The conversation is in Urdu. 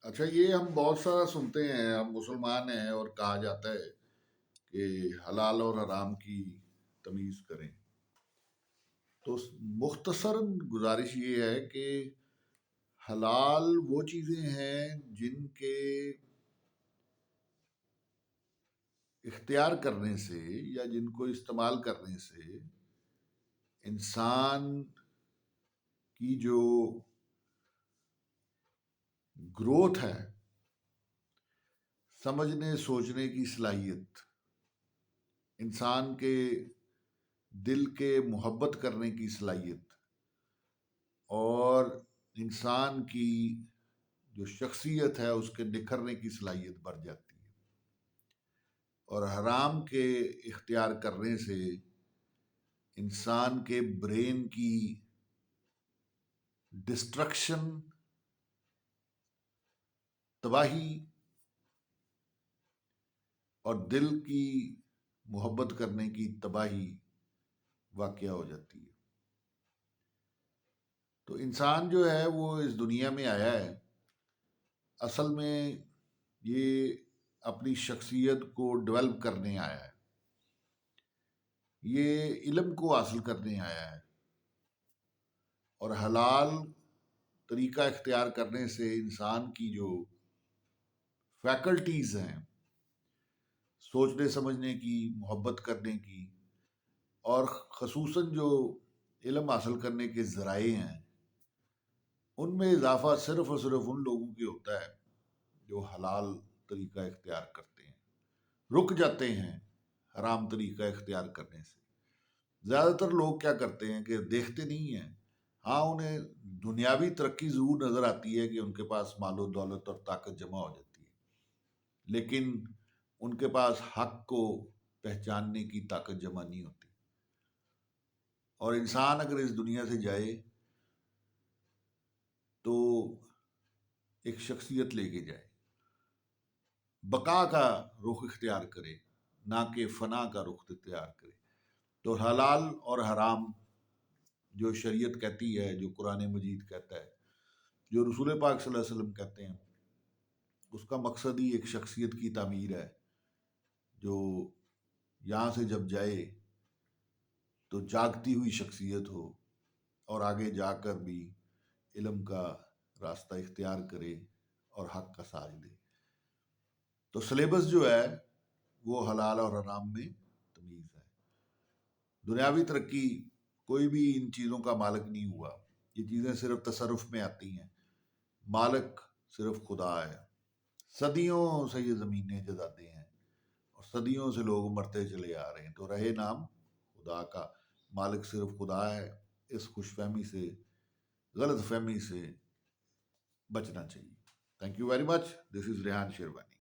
اچھا، یہ ہم بہت سارا سنتے ہیں، ہم مسلمان ہیں اور کہا جاتا ہے کہ حلال اور حرام کی تمیز کریں. تو مختصراً گزارش یہ ہے کہ حلال وہ چیزیں ہیں جن کے اختیار کرنے سے یا جن کو استعمال کرنے سے انسان کی جو گروتھ ہے، سمجھنے سوچنے کی صلاحیت، انسان کے دل کے محبت کرنے کی صلاحیت اور انسان کی جو شخصیت ہے اس کے نکھرنے کی صلاحیت بڑھ جاتی ہے. اور حرام کے اختیار کرنے سے انسان کے برین کی ڈسٹرکشن، تباہی اور دل کی محبت کرنے کی تباہی واقع ہو جاتی ہے. تو انسان جو ہے وہ اس دنیا میں آیا ہے، اصل میں یہ اپنی شخصیت کو ڈیولپ کرنے آیا ہے، یہ علم کو حاصل کرنے آیا ہے. اور حلال طریقہ اختیار کرنے سے انسان کی جو فیکلٹیز ہیں، سوچنے سمجھنے کی، محبت کرنے کی، اور خصوصاً جو علم حاصل کرنے کے ذرائع ہیں، ان میں اضافہ صرف اور صرف ان لوگوں کی ہوتا ہے جو حلال طریقہ اختیار کرتے ہیں، رک جاتے ہیں حرام طریقہ اختیار کرنے سے. زیادہ تر لوگ کیا کرتے ہیں کہ دیکھتے نہیں ہیں. ہاں، انہیں دنیاوی ترقی ضرور نظر آتی ہے کہ ان کے پاس مال و دولت اور طاقت جمع ہو جاتی ہے، لیکن ان کے پاس حق کو پہچاننے کی طاقت جمع نہیں ہوتی. اور انسان اگر اس دنیا سے جائے تو ایک شخصیت لے کے جائے، بقا کا رخ اختیار کرے، نہ کہ فنا کا رخ اختیار کرے. تو حلال اور حرام جو شریعت کہتی ہے، جو قرآن مجید کہتا ہے، جو رسول پاک صلی اللہ علیہ وسلم کہتے ہیں، اس کا مقصد ہی ایک شخصیت کی تعمیر ہے جو یہاں سے جب جائے تو جاگتی ہوئی شخصیت ہو اور آگے جا کر بھی علم کا راستہ اختیار کرے اور حق کا ساتھ دے. تو سلیبس جو ہے وہ حلال اور حرام میں تمیز ہے. دنیاوی ترقی، کوئی بھی ان چیزوں کا مالک نہیں ہوا، یہ چیزیں صرف تصرف میں آتی ہیں. مالک صرف خدا ہے. صدیوں سے یہ زمینیں جزادے ہیں اور صدیوں سے لوگ مرتے چلے آ رہے ہیں. تو رہے نام خدا کا، مالک صرف خدا ہے. اس خوش فہمی سے، غلط فہمی سے بچنا چاہیے. Thank you very much. This is Rehan sherwani.